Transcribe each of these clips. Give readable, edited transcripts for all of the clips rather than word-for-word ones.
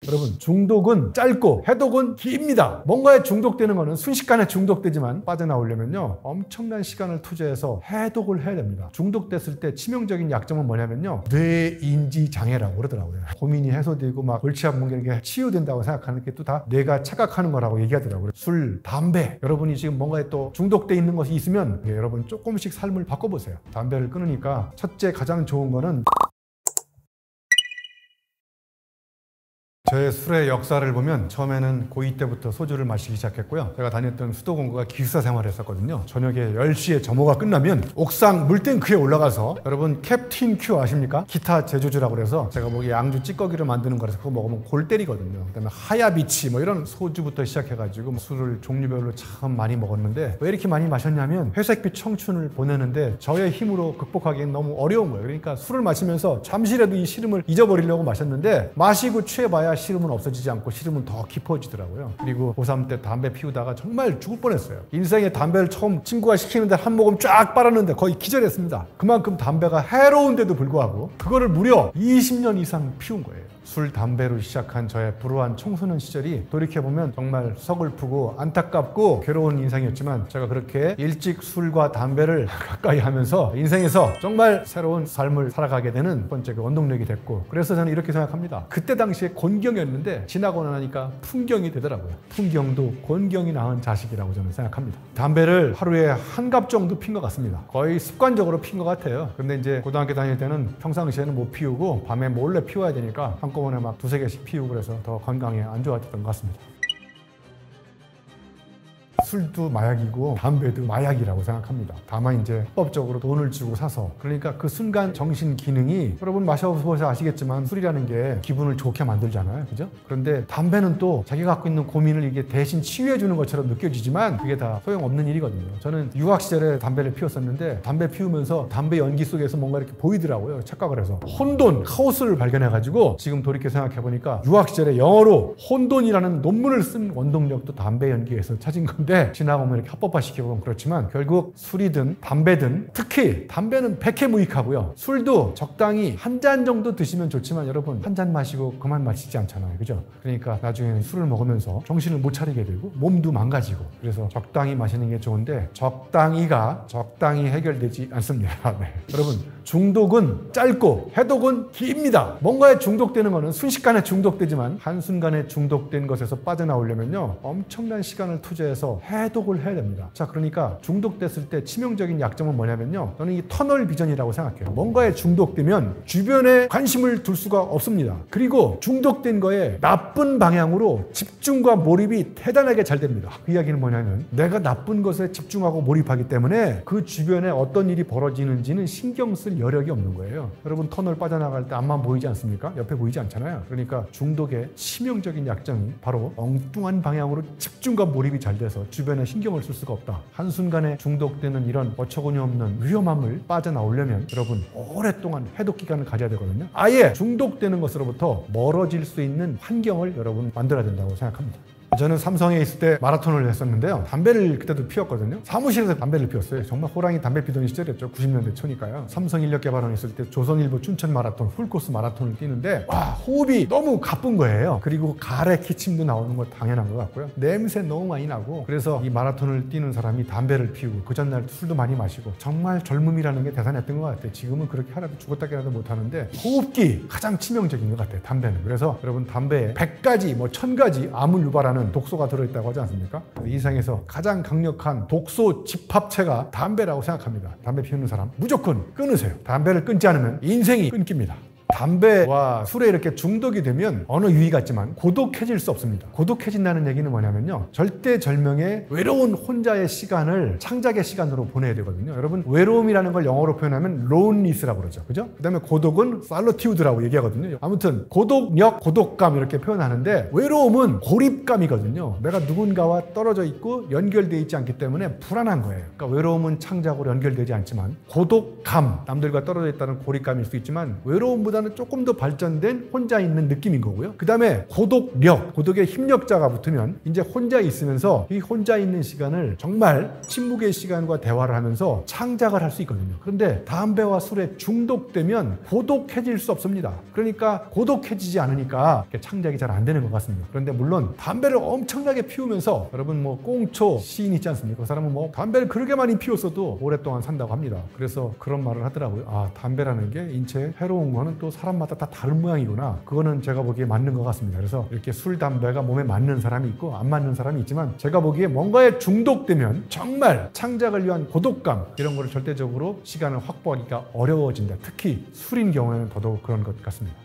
여러분, 중독은 짧고 해독은 깁니다. 뭔가에 중독되는 거는 순식간에 중독되지만 빠져나오려면요 엄청난 시간을 투자해서 해독을 해야 됩니다. 중독됐을 때 치명적인 약점은 뭐냐면요 뇌인지 장애라고 그러더라고요. 고민이 해소되고 막 골치 아픈 게 치유된다고 생각하는 게 또 다 뇌가 착각하는 거라고 얘기하더라고요. 술, 담배, 여러분이 지금 뭔가에 또 중독돼 있는 것이 있으면 여러분 조금씩 삶을 바꿔보세요. 담배를 끊으니까 첫째 가장 좋은 거는 저의 술의 역사를 보면 처음에는 고2 때부터 소주를 마시기 시작했고요. 제가 다녔던 수도공고가 기숙사 생활을 했었거든요. 저녁에 10시에 점호가 끝나면 옥상 물탱크에 올라가서 여러분 캡틴 큐 아십니까? 기타 제조주라고 그래서 제가 보기에 양주 찌꺼기를 만드는 거라서 그거 먹으면 골 때리거든요. 그다음에 하야비치 뭐 이런 소주부터 시작해가지고 술을 종류별로 참 많이 먹었는데 왜 이렇게 많이 마셨냐면 회색빛 청춘을 보내는데 저의 힘으로 극복하기엔 너무 어려운 거예요. 그러니까 술을 마시면서 잠시라도 이 시름을 잊어버리려고 마셨는데 마시고 취해봐야 시름은 없어지지 않고 시름은 더 깊어지더라고요. 그리고 고3 때 담배 피우다가 정말 죽을 뻔했어요. 인생에 담배를 처음 친구가 시키는데 한 모금 쫙 빨았는데 거의 기절했습니다. 그만큼 담배가 해로운데도 불구하고 그거를 무려 20년 이상 피운 거예요. 술, 담배로 시작한 저의 불우한 청소년 시절이 돌이켜보면 정말 서글프고 안타깝고 괴로운 인생이었지만 제가 그렇게 일찍 술과 담배를 가까이 하면서 인생에서 정말 새로운 삶을 살아가게 되는 첫 번째 그 원동력이 됐고 그래서 저는 이렇게 생각합니다. 그때 당시에 곤경이었는데 지나고 나니까 풍경이 되더라고요. 풍경도 곤경이 낳은 자식이라고 저는 생각합니다. 담배를 하루에 한 갑 정도 핀 것 같습니다. 거의 습관적으로 핀 것 같아요. 근데 이제 고등학교 다닐 때는 평상시에는 못 피우고 밤에 몰래 피워야 되니까 한꺼번에 막 두세 개씩 피우고 그래서 더 건강에 안 좋았던 것 같습니다. 술도 마약이고 담배도 마약이라고 생각합니다. 다만 이제 합법적으로 돈을 주고 사서 그러니까 그 순간 정신 기능이 여러분 마셔보셔서 아시겠지만 술이라는 게 기분을 좋게 만들잖아요. 그죠? 그런데 담배는 또 자기가 갖고 있는 고민을 이게 대신 치유해 주는 것처럼 느껴지지만 그게 다 소용없는 일이거든요. 저는 유학 시절에 담배를 피웠었는데 담배 피우면서 담배 연기 속에서 뭔가 이렇게 보이더라고요. 착각을 해서 혼돈, 카오스를 발견해가지고 지금 돌이켜 생각해보니까 유학 시절에 영어로 혼돈이라는 논문을 쓴 원동력도 담배 연기에서 찾은 건데 지나고 보면 이렇게 합법화시키고 보면 그렇지만 결국 술이든 담배든 특히 담배는 백해무익하고요. 술도 적당히 한 잔 정도 드시면 좋지만 여러분 한 잔 마시고 그만 마시지 않잖아요. 그죠? 그러니까 나중에는 술을 먹으면서 정신을 못 차리게 되고 몸도 망가지고 그래서 적당히 마시는 게 좋은데 적당히가 적당히 해결되지 않습니다. 네. 여러분 중독은 짧고 해독은 깁니다. 뭔가에 중독되는 거는 순식간에 중독되지만 한순간에 중독된 것에서 빠져나오려면요 엄청난 시간을 투자해서 해독을 해야 됩니다. 자, 그러니까 중독됐을 때 치명적인 약점은 뭐냐면요 저는 이 터널 비전이라고 생각해요. 뭔가에 중독되면 주변에 관심을 둘 수가 없습니다. 그리고 중독된 거에 나쁜 방향으로 집중과 몰입이 대단하게 잘 됩니다. 그 이야기는 뭐냐면 내가 나쁜 것에 집중하고 몰입하기 때문에 그 주변에 어떤 일이 벌어지는지는 신경 쓸 여력이 없는 거예요. 여러분 터널 빠져나갈 때 앞만 보이지 않습니까? 옆에 보이지 않잖아요. 그러니까 중독의 치명적인 약점이 바로 엉뚱한 방향으로 집중과 몰입이 잘 돼서 주변에 신경을 쓸 수가 없다. 한순간에 중독되는 이런 어처구니 없는 위험함을 빠져나오려면 여러분 오랫동안 해독 기간을 가져야 되거든요. 아예 중독되는 것으로부터 멀어질 수 있는 환경을 여러분 만들어야 된다고 생각합니다. 저는 삼성에 있을 때 마라톤을 했었는데요. 담배를 그때도 피웠거든요. 사무실에서 담배를 피웠어요. 정말 호랑이 담배 피던 시절이었죠. 90년대 초니까요. 삼성 인력 개발원 있을 때 조선일보 춘천 마라톤, 풀코스 마라톤을 뛰는데 와 호흡이 너무 가쁜 거예요. 그리고 가래 기침도 나오는 거 당연한 것 같고요. 냄새 너무 많이 나고 그래서 이 마라톤을 뛰는 사람이 담배를 피우고 그 전날 술도 많이 마시고 정말 젊음이라는 게 대단했던 것 같아요. 지금은 그렇게 하나도 죽었다 깨라도 못하는데 호흡기 가장 치명적인 것 같아요. 담배는. 그래서 여러분 담배에 100가지 뭐 1000가지 암을 유발하는 독소가 들어있다고 하지 않습니까? 이 세상에서 가장 강력한 독소 집합체가 담배라고 생각합니다. 담배 피우는 사람 무조건 끊으세요. 담배를 끊지 않으면 인생이 끊깁니다. 담배와 술에 이렇게 중독이 되면 어느 유의 같지만 고독해질 수 없습니다. 고독해진다는 얘기는 뭐냐면요 절대절명의 외로운 혼자의 시간을 창작의 시간으로 보내야 되거든요. 여러분 외로움이라는 걸 영어로 표현하면 loneliness라고 그러죠. 그죠? 그 다음에 고독은 solitude라고 얘기하거든요. 아무튼 고독력, 고독감 이렇게 표현하는데 외로움은 고립감이거든요. 내가 누군가와 떨어져 있고 연결되어 있지 않기 때문에 불안한 거예요. 그러니까 외로움은 창작으로 연결되지 않지만 고독감, 남들과 떨어져 있다는 고립감일 수 있지만 외로움보다 담배보다는 조금 더 발전된 혼자 있는 느낌인 거고요. 그 다음에 고독력, 고독의 힘력자가 붙으면 이제 혼자 있으면서 이 혼자 있는 시간을 정말 침묵의 시간과 대화를 하면서 창작을 할 수 있거든요. 그런데 담배와 술에 중독되면 고독해질 수 없습니다. 그러니까 고독해지지 않으니까 창작이 잘 안 되는 것 같습니다. 그런데 물론 담배를 엄청나게 피우면서 여러분 뭐 꽁초 시인 있지 않습니까? 그 사람은 뭐 담배를 그렇게 많이 피웠어도 오랫동안 산다고 합니다. 그래서 그런 말을 하더라고요. 아, 담배라는 게 인체에 해로운 거는 또 사람마다 다 다른 모양이구나. 그거는 제가 보기에 맞는 것 같습니다. 그래서 이렇게 술, 담배가 몸에 맞는 사람이 있고 안 맞는 사람이 있지만 제가 보기에 뭔가에 중독되면 정말 창작을 위한 고독감 이런 거를 절대적으로 시간을 확보하기가 어려워진다. 특히 술인 경우에는 더더욱 그런 것 같습니다.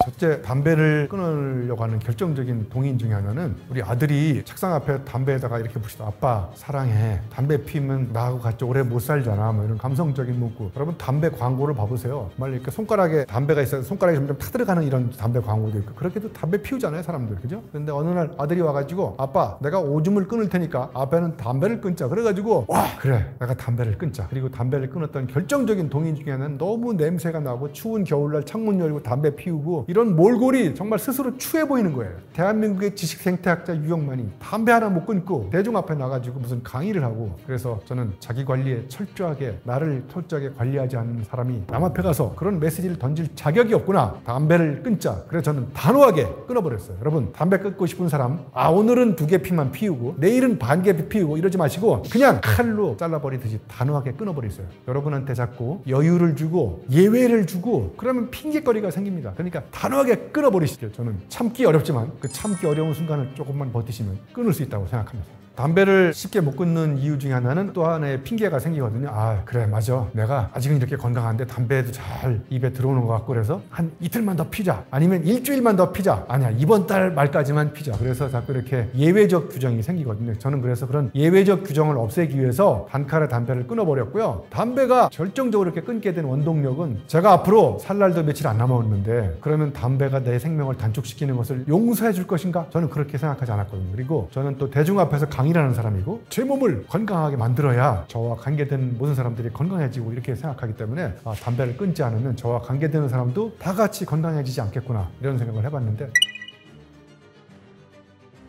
첫째, 담배를 끊으려고 하는 결정적인 동인 중에 하나는 우리 아들이 책상 앞에 담배에다가 이렇게 붙이다 아빠 사랑해, 담배 피우면 나하고 같이 오래 못 살잖아, 뭐 이런 감성적인 문구. 여러분 담배 광고를 봐보세요. 정말 이렇게 손가락에 담배가 있어서 손가락이 점점 타들어가는 이런 담배 광고도 있고 그렇게도 담배 피우잖아요 사람들, 그죠? 근데 어느 날 아들이 와가지고 아빠 내가 오줌을 끊을 테니까 아빠는 담배를 끊자. 그래가지고 와 그래 내가 담배를 끊자. 그리고 담배를 끊었던 결정적인 동인 중에 하나는 너무 냄새가 나고 추운 겨울날 창문 열고 담배 피우고 이런 몰골이 정말 스스로 추해 보이는 거예요. 대한민국의 지식생태학자 유영만이 담배 하나 못 끊고 대중 앞에 나가지고 무슨 강의를 하고. 그래서 저는 자기 관리에 철저하게 나를 철저하게 관리하지 않는 사람이 남 앞에 가서 그런 메시지를 던질 자격이 없구나. 담배를 끊자. 그래서 저는 단호하게 끊어버렸어요. 여러분 담배 끊고 싶은 사람 오늘은 2개 피만 피우고 내일은 반 개 피우고 이러지 마시고 그냥 칼로 잘라버리듯이 단호하게 끊어버리세요. 여러분한테 자꾸 여유를 주고 예외를 주고 그러면 핑계거리가 생깁니다. 그러니까 단호하게 끊어버리시죠. 저는 참기 어렵지만 그 참기 어려운 순간을 조금만 버티시면 끊을 수 있다고 생각합니다. 담배를 쉽게 못 끊는 이유 중에 하나는 또 하나의 핑계가 생기거든요. 아 그래 맞아 내가 아직은 이렇게 건강한데 담배도 잘 입에 들어오는 것 같고 그래서 한 이틀만 더 피자 아니면 일주일만 더 피자 아니야 이번 달 말까지만 피자. 그래서 자꾸 이렇게 예외적 규정이 생기거든요. 저는 그래서 그런 예외적 규정을 없애기 위해서 단칼에 담배를 끊어버렸고요. 담배가 결정적으로 이렇게 끊게 된 원동력은 제가 앞으로 살 날도 며칠 안 남았는데 그러면 담배가 내 생명을 단축시키는 것을 용서해 줄 것인가? 저는 그렇게 생각하지 않았거든요. 그리고 저는 또 대중 앞에서 강의라는 사람이고 제 몸을 건강하게 만들어야 저와 관계된 모든 사람들이 건강해지고 이렇게 생각하기 때문에 담배를 끊지 않으면 저와 관계되는 사람도 다 같이 건강해지지 않겠구나 이런 생각을 해봤는데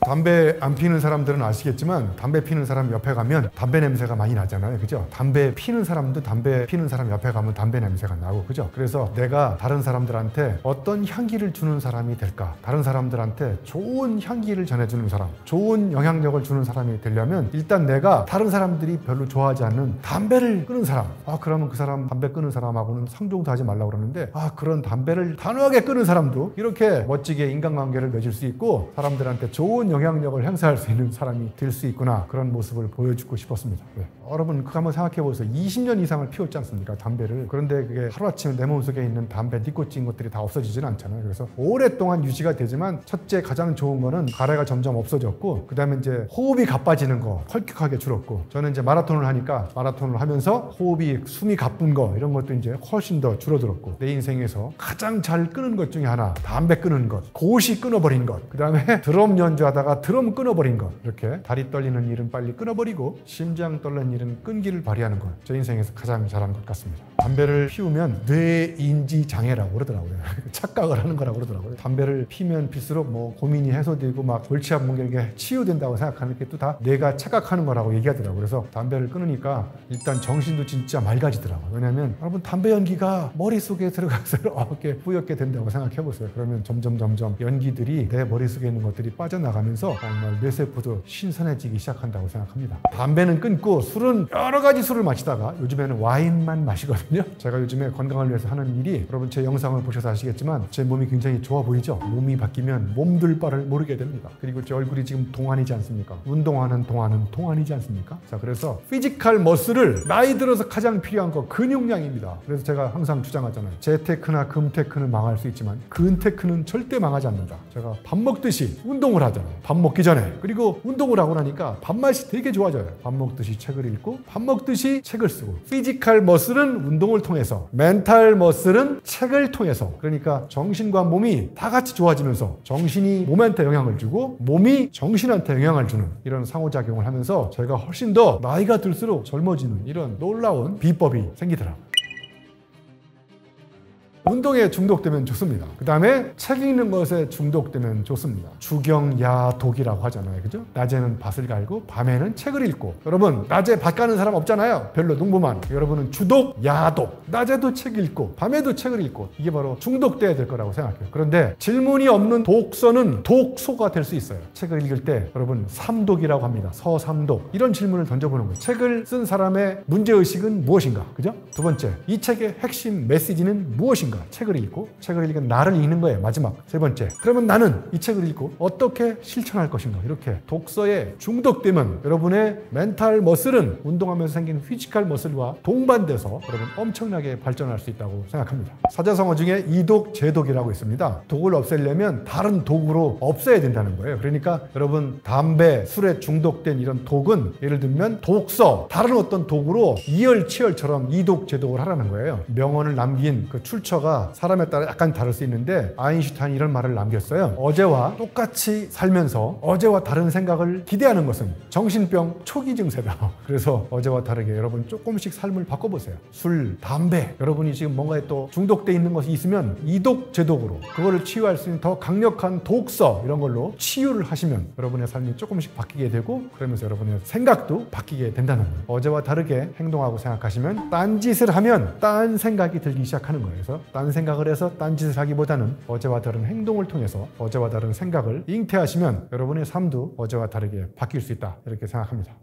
담배 안 피는 사람들은 아시겠지만 담배 피는 사람 옆에 가면 담배 냄새가 많이 나잖아요. 그죠? 담배 피는 사람도 담배 피는 사람 옆에 가면 담배 냄새가 나고 그죠? 그래서 내가 다른 사람들한테 어떤 향기를 주는 사람이 될까? 다른 사람들한테 좋은 향기를 전해주는 사람, 좋은 영향력을 주는 사람이 되려면 일단 내가 다른 사람들이 별로 좋아하지 않는 담배를 끊은 사람. 그러면 그 사람 담배 끊은 사람하고는 상종도 하지 말라고 그러는데 그런 담배를 단호하게 끊은 사람도 이렇게 멋지게 인간관계를 맺을 수 있고 사람들한테 좋은 영향력을 행사할 수 있는 사람이 될 수 있구나. 그런 모습을 보여주고 싶었습니다. 여러분 그거 한번 생각해 보세요. 20년 이상을 피웠지 않습니까? 담배를. 그런데 그게 하루아침에 내 몸속에 있는 담배, 니코틴 것들이 다 없어지지는 않잖아요. 그래서 오랫동안 유지가 되지만 첫째 가장 좋은 거는 가래가 점점 없어졌고 그 다음에 이제 호흡이 가빠지는 거 헐격하게 줄었고 저는 이제 마라톤을 하니까 마라톤을 하면서 호흡이 숨이 가쁜 거 이런 것도 이제 훨씬 더 줄어들었고 내 인생에서 가장 잘 끊은 것 중에 하나 담배 끊은 것, 고시 끊어버린 것, 그 다음에 드럼 연주하다가 드럼 끊어버린 것. 이렇게 다리 떨리는 일은 빨리 끊어버리고 심장 떨리는 일은 끈기를 발휘하는 것. 제 인생에서 가장 잘한 것 같습니다. 담배를 피우면 뇌인지 장애라고 그러더라고요. 착각을 하는 거라고 그러더라고요. 담배를 피면 필수록 뭐 고민이 해소되고 막 골치 아픈 게 치유된다고 생각하는 게 또 다 뇌가 착각하는 거라고 얘기하더라고요. 그래서 담배를 끊으니까 일단 정신도 진짜 맑아지더라고요. 왜냐면 여러분 담배 연기가 머릿속에 들어가서 이렇게 뿌옇게 된다고 생각해 보세요. 그러면 점점 연기들이 내 머릿속에 있는 것들이 빠져나가면서 정말 뇌세포도 신선해지기 시작한다고 생각합니다. 담배는 끊고 술은 여러 가지 술을 마시다가 요즘에는 와인만 마시거든요. 제가 요즘에 건강을 위해서 하는 일이 여러분 제 영상을 보셔서 아시겠지만 제 몸이 굉장히 좋아 보이죠? 몸이 바뀌면 몸둘 바를 모르게 됩니다. 그리고 제 얼굴이 지금 동안이지 않습니까? 운동하는 동안이지 않습니까? 자, 그래서 피지컬 머슬을 나이 들어서 가장 필요한 거 근육량입니다. 그래서 제가 항상 주장하잖아요. 재테크나 금테크는 망할 수 있지만 근테크는 절대 망하지 않는다. 제가 밥 먹듯이 운동을 하잖아요. 밥 먹기 전에. 그리고 운동을 하고 나니까 밥맛이 되게 좋아져요. 밥 먹듯이 책을 읽고 밥 먹듯이 책을 쓰고. 피지컬 머슬은 운동을 통해서, 멘탈 머슬은 책을 통해서. 그러니까 정신과 몸이 다 같이 좋아지면서 정신이 몸한테 영향을 주고 몸이 정신한테 영향을 주는 이런 상호작용을 하면서 제가 훨씬 더 나이가 들수록 젊어지는 이런 놀라운 비법이 생기더라고요. 운동에 중독되면 좋습니다. 그 다음에 책 읽는 것에 중독되면 좋습니다. 주경야독이라고 하잖아요. 그죠? 낮에는 밭을 갈고 밤에는 책을 읽고. 여러분 낮에 밭 가는 사람 없잖아요. 별로 농부만. 여러분은 주독, 야독. 낮에도 책 읽고 밤에도 책을 읽고. 이게 바로 중독돼야 될 거라고 생각해요. 그런데 질문이 없는 독서는 독소가 될 수 있어요. 책을 읽을 때 여러분 삼독이라고 합니다. 서삼독. 이런 질문을 던져보는 거예요. 책을 쓴 사람의 문제의식은 무엇인가? 그죠? 두 번째, 이 책의 핵심 메시지는 무엇인가? 책을 읽고 책을 읽은 나를 읽는 거예요. 마지막 세 번째, 그러면 나는 이 책을 읽고 어떻게 실천할 것인가? 이렇게 독서에 중독되면 여러분의 멘탈 머슬은 운동하면서 생긴 피지컬 머슬과 동반돼서 여러분 엄청나게 발전할 수 있다고 생각합니다. 사자성어 중에 이독, 제독이라고 있습니다. 독을 없애려면 다른 독으로 없애야 된다는 거예요. 그러니까 여러분 담배, 술에 중독된 이런 독은 예를 들면 독서, 다른 어떤 독으로 이열치열처럼 이독, 제독을 하라는 거예요. 명언을 남긴 그 출처가 사람에 따라 약간 다를 수 있는데 아인슈타인이 이런 말을 남겼어요. 어제와 똑같이 살면서 어제와 다른 생각을 기대하는 것은 정신병 초기 증세다. 그래서 어제와 다르게 여러분 조금씩 삶을 바꿔보세요. 술, 담배, 여러분이 지금 뭔가에 또 중독돼 있는 것이 있으면 이독, 제독으로 그거를 치유할 수 있는 더 강력한 독서 이런 걸로 치유를 하시면 여러분의 삶이 조금씩 바뀌게 되고 그러면서 여러분의 생각도 바뀌게 된다는 거예요. 어제와 다르게 행동하고 생각하시면 딴짓을 하면 딴 생각이 들기 시작하는 거예요. 그래서 딴 생각을 해서 딴짓을 하기보다는 어제와 다른 행동을 통해서 어제와 다른 생각을 잉태하시면 여러분의 삶도 어제와 다르게 바뀔 수 있다. 이렇게 생각합니다.